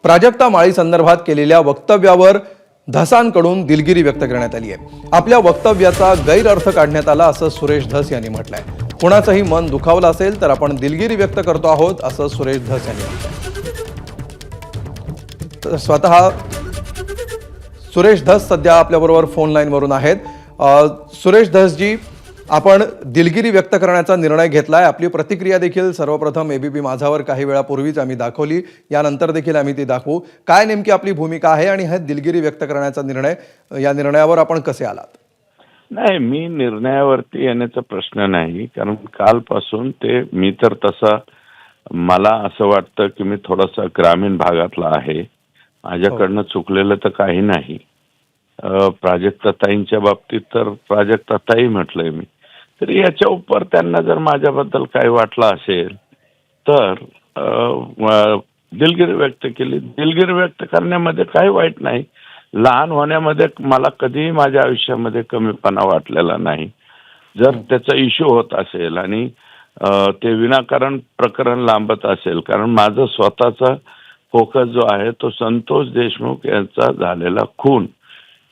प्राजक्ता माळी संदर्भात केलेल्या वक्तव्यावर धसांकडून दिलगिरी व्यक्त करण्यात आली आहे। आपल्या वक्तव्याचा गैरअर्थ काढण्यात आला असं सुरेश धस यांनी म्हटलंय। कोणाचंही मन दुखावलं असेल तर आपण दिलगिरी व्यक्त करतो आहोत असं सुरेश धस यांनी म्हटलंय। स्वतः सुरेश धस सध्या आपल्याबरोबर फोन लाईनवरून आहेत। सुरेश धस जी, आपण दिलगिरी व्यक्त करण्याचा निर्णय घेतलाय। आपली प्रतिक्रिया देखील सर्वप्रथम एबीपी माझावर काही वेळापूर्वीच आम्ही दाखवली, यानंतर देखील आम्ही ती दाखवू। काय नेमकी आपली भूमिका आहे आणि हा दिलगिरी व्यक्त करण्याचा निर्णय, या निर्णयावर आपण कसे आलात? नाही, मी निर्णयावरती येण्याचा प्रश्न नाही, कारण कालपासून ते मी तर तसा मला असं वाटतं की मी थोडासा ग्रामीण भागातला आहे, माझ्याकडनं चुकलेलं तर काही नाही। प्राजक्ताताईंच्या बाबतीत तर प्राजक्ताताई म्हटलंय मी, तर याच्या उपर त्यांना जर माझ्याबद्दल काही वाटलं असेल तर दिलगिरी व्यक्त केली। दिलगिरी व्यक्त करण्यामध्ये काही वाईट नाही। लहान होण्यामध्ये मला कधीही माझ्या आयुष्यामध्ये कमीपणा वाटलेला नाही। जर त्याचा इश्यू होत असेल आणि ते विनाकारण प्रकरण लांबत असेल, कारण माझं स्वतःचा फोकस जो आहे तो संतोष देशमुख यांचा झालेला खून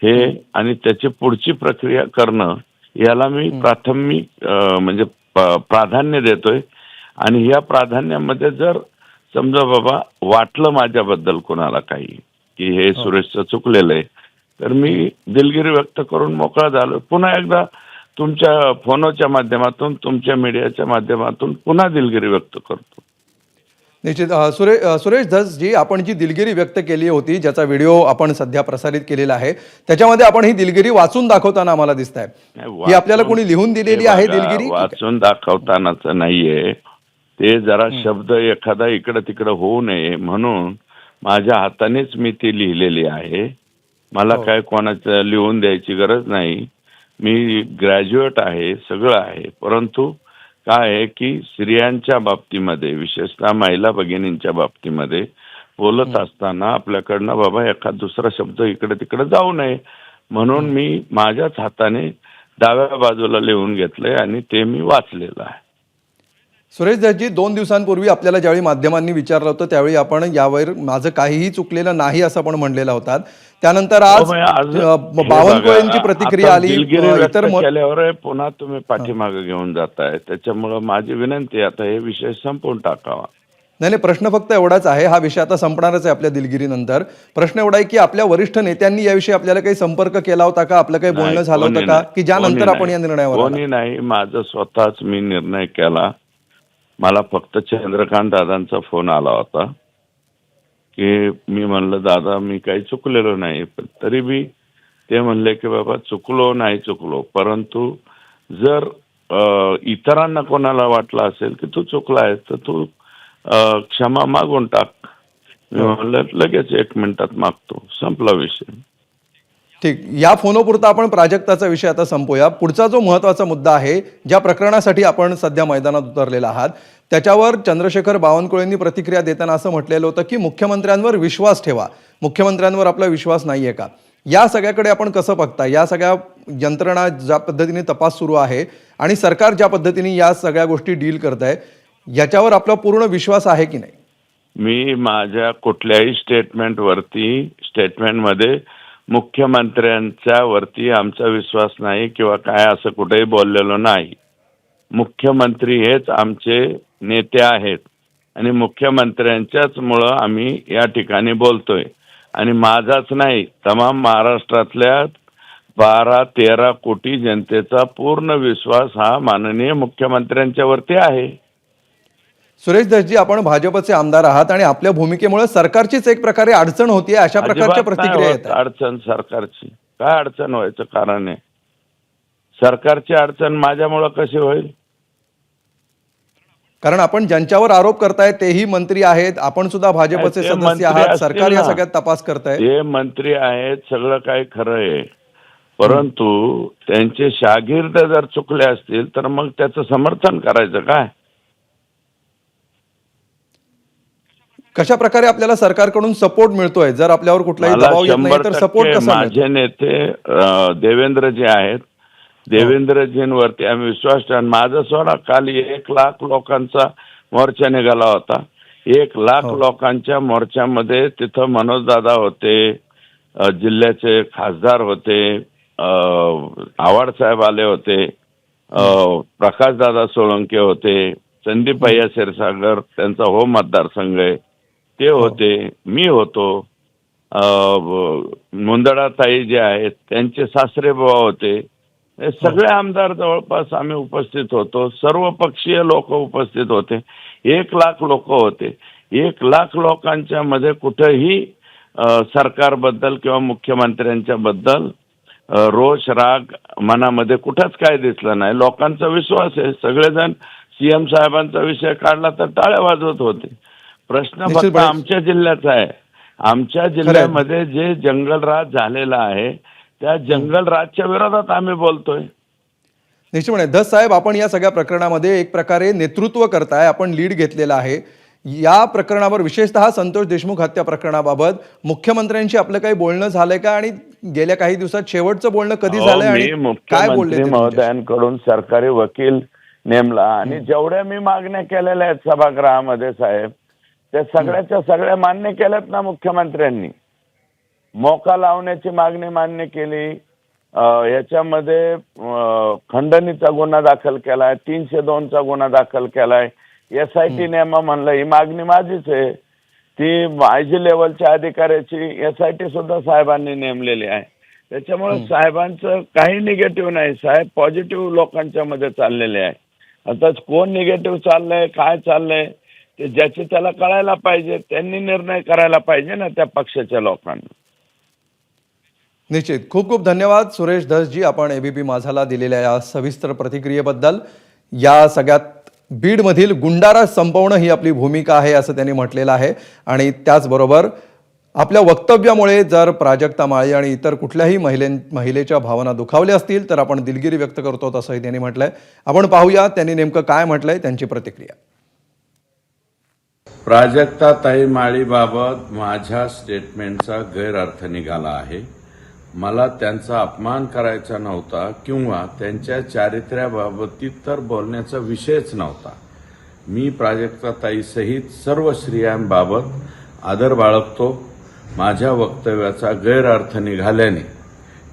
हे आणि त्याची पुढची प्रक्रिया करणं याला मी प्राथमिक म्हणजे प्राधान्य देतोय। आणि या प्राधान्यामध्ये जर समजा बाबा वाटलं माझ्याबद्दल कोणाला काही की हे सुरेशचं चुकलेलं आहे, तर मी दिलगिरी व्यक्त करून मोकळा झालो। पुन्हा एकदा तुमच्या फोनच्या माध्यमातून, तुमच्या मीडियाच्या माध्यमातून पुन्हा दिलगिरी व्यक्त करतो। निश्चित। सुरेश धस जी, आपण जी दिलगिरी व्यक्त केली होती, ज्याचा व्हिडिओ आपण सध्या प्रसारित केलेला आहे, त्याच्यामध्ये आपण ही दिलगिरी वाचून दाखवताना आम्हाला दिसत आहे। ही आपल्याला कोणी लिहून दिलेली आहे दिलगिरी? वाचून दाखवतानाच नाहीये, ते जरा शब्द एखादा इकडं तिकडं होऊ नये म्हणून माझ्या हातानेच मी ती लिहिलेली आहे। मला काय कोणाचं लिहून द्यायची गरज नाही। मी ग्रॅज्युएट आहे, सगळं आहे, परंतु काय आहे की स्त्रियांच्या बाबतीमध्ये, विशेषतः महिला भगिनींच्या बाबतीमध्ये बोलत असताना आपल्याकडनं बाबा एखादा दुसरा शब्द इकडे तिकडे जाऊ नये म्हणून मी माझ्याच हाताने डाव्या बाजूला लिहून घेतलंय आणि ते मी वाचलेलं आहे। सुरेश धसजी, 2 दिवसांपूर्वी आपल्याला ज्यावेळी माध्यमांनी विचारलं होतं त्यावेळी आपण यावर माझं काहीही चुकलेलं नाही असं आपण म्हणलेलं होतात। त्यानंतर आज बावनकुळेंची प्रतिक्रिया आली, इतर केल्यावर पुन्हा तुम्ही पाठीमागे घेऊन जाताय, त्याच्यामुळे माझी विनंती आता हे विषय संपवून टाकावा। नाही, प्रश्न फक्त एवढाच आहे, हा विषय आता संपणारच आहे आपल्या दिलगिरीनंतर। प्रश्न एवढा आहे की आपल्या वरिष्ठ नेत्यांनी याविषयी आपल्याला काही संपर्क केला होता का? आपलं काही बोलणं झालं होतं का की ज्यानंतर आपण या निर्णयावर? कोणी नाही, माझं स्वतःच मी निर्णय केला। मला फक्त चंद्रकांत दादांचा फोन आला होता की मी म्हणलं दादा मी काही चुकलेलो नाही, पण तरी बी ते म्हणले की बाबा चुकलो नाही चुकलो, परंतु जर इतरांना कोणाला वाटलं असेल की तू चुकला आहेस तर तू क्षमा मागून टाक। मी म्हणलं लगेच 1 मिनिटात मागतो, संपला विषय। ठीक, या फोनपुरता आपण प्राजक्ताचा विषय आता संपवूया। पुढचा जो महत्त्वाचा मुद्दा आहे, ज्या प्रकरणासाठी आपण सध्या मैदानात उतरलेला आहात, त्याच्यावर चंद्रशेखर बावनकुळेंनी प्रतिक्रिया देताना असं म्हटलेलं होतं की मुख्यमंत्र्यांवर विश्वास ठेवा, मुख्यमंत्र्यांवर आपला विश्वास नाहीये का? या सगळ्याकडे आपण कसं बघता? या सगळ्या यंत्रणा ज्या पद्धतीने तपास सुरू आहे आणि सरकार ज्या पद्धतीने या सगळ्या गोष्टी डील करत आहे, याच्यावर आपला पूर्ण विश्वास आहे की नाही? मी माझ्या कुठल्याही स्टेटमेंटमध्ये मुख्यमंत्र्यांच्या वरती आमचा विश्वास नाही किंवा काय असं कुठेही बोललेलो नाही। मुख्यमंत्री हेच आमचे नेते आहेत आणि मुख्यमंत्र्यांच्याच मुळे आम्ही या ठिकाणी बोलतोय। आणि माझाच नाही, तमाम महाराष्ट्रातल्या 12-13 कोटी जनतेचा पूर्ण विश्वास हा माननीय मुख्यमंत्र्यांच्या वरती आहे। सुरेश धसजी, आपण भाजपचे आमदार आहात आणि आपल्या भूमिकेमुळे सरकारचीच एक प्रकारे अडचण होतीये, अशा प्रकारच्या प्रतिक्रिया येतात। अडचण सरकारची काय अडचण व्हायचं कारण आहे? सरकारची अडचण माझ्यामुळे कशी होईल? कारण आपण ज्यांच्यावर आरोप करताय तेही मंत्री आहेत, आपण सुद्धा भाजपचे सदस्य आहात, सरकार या सगळ्यात तपास करताय। ते मंत्री आहेत, सगळं काही खरं आहे, परंतु त्यांचे शागिर्द जर चुकले असतील तर मग त्याचं समर्थन करायचं काय? कशा प्रकारे आपल्याला सरकारकडून सपोर्ट मिळतोय? जर आपल्यावर कुठलाही दबाव येत नाही तर सपोर्ट कसा? माझे नेते देवेंद्रजी आहेत, देवेंद्रजींवरती आम्ही विश्वास ठेवून, माझा सोडा काल 1 लाख लोकांचा मोर्चा निघाला होता। 1,00,000 हो. लोकांच्या मोर्चामध्ये तिथं मनोजदादा होते, जिल्ह्याचे खासदार होते, आव्हाड साहेब आले होते, प्रकाशदादा सोळंके होते, संदीप अय्या क्षीरसागर त्यांचा होम मतदारसंघ आहे ते होते, मी होतो, मुंदडाताई जे आहेत त्यांचे सासरे बुवा होते, हे सगळे आमदार जवळपास आम्ही उपस्थित होतो, सर्व पक्षीय लोक उपस्थित होते, 1,00,000 लोक होते. 1,00,000 लोकांच्या मध्ये कुठेही सरकारबद्दल किंवा मुख्यमंत्र्यांच्या बद्दल रोष राग मनामध्ये कुठंच काय दिसलं नाही. लोकांचा विश्वास आहे, सगळेजण सीएम साहेबांचा विषय काढला तर टाळ्या वाजवत होते. प्रश्न फक्त निश्चितपणे. आमच्या जिल्ह्याचा आहे. आमच्या जिल्ह्यामध्ये जे जंगलराज झालेला आहे त्या जंगलराजच्या विरोधात आम्ही बोलतोय. निश्चितपणे धस साहेब, आपण या सगळ्या प्रकरणामध्ये एक प्रकारे नेतृत्व करताय, आपण लीड घेतलेला आहे. या प्रकरणावर विशेषतः संतोष देशमुख हत्या प्रकरणाबाबत मुख्यमंत्र्यांशी आपलं काही बोलणं झालंय का, आणि गेल्या काही दिवसात शेवटचं बोलणं कधी झालंय आणि मी काय बोलले मुख्यमंत्री ते महोदयांकडून सरकारी वकील नेमला आणि जेवढ्या मी मागण्या केलेल्या आहेत सभागृहामध्ये साहेब, त्या सगळ्याच्या सगळ्या मान्य केल्यात ना मुख्यमंत्र्यांनी. मोका लावण्याची मागणी मान्य केली, याच्यामध्ये खंडणीचा गुन्हा दाखल केलाय, 302चा गुन्हा दाखल केलाय, SIT नेमा म्हणलं ही मागणी माझीच आहे. ती IG लेवलच्या अधिकाऱ्याची SIT सुद्धा साहेबांनी नेमलेली आहे. त्याच्यामुळे साहेबांचं काही निगेटिव्ह नाही, साहेब पॉझिटिव्ह लोकांच्या मध्ये चाललेले आहे. आता कोण निगेटिव्ह चाललंय काय चाललंय ते ज्याचे त्याला कळायला पाहिजे, त्यांनी निर्णय करायला पाहिजे ना त्या पक्षाच्या लोकांनी. निश्चित. खूप खूप धन्यवाद सुरेश धसजी, आपण ABP माझाला दिलेल्या या सविस्तर प्रतिक्रियेबद्दल. या सगळ्यात बीडमधील गुंडाराज संपवणं ही आपली भूमिका आहे असं त्यांनी म्हटलेलं आहे. आणि त्याचबरोबर आपल्या वक्तव्यामुळे जर प्राजक्ता माळी आणि इतर कुठल्याही महिलेच्या भावना दुखावल्या असतील तर आपण दिलगिरी व्यक्त करतो असंही त्यांनी म्हटलंय. आपण पाहूया त्यांनी नेमकं काय म्हटलंय, त्यांची प्रतिक्रिया. प्राजक्ताताई माळीबाबत माझ्या स्टेटमेंटचा गैरअर्थ निघाला आहे. मला त्यांचा अपमान करायचा नव्हता किंवा त्यांच्या चारित्र्याबाबतीत तर बोलण्याचा विषयच नव्हता. मी प्राजक्ताताई सहित सर्व स्त्रियांबाबत आदर बाळगतो. माझ्या वक्तव्याचा गैरअर्थ निघाल्याने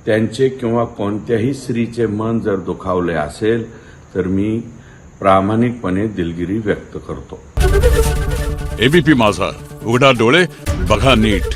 त्यांचे किंवा कोणत्याही स्त्रीचे मन जर दुखावले असेल तर मी प्रामाणिकपणे दिलगिरी व्यक्त करतो. ABP माझा, उघडा डोळे बघा नीट.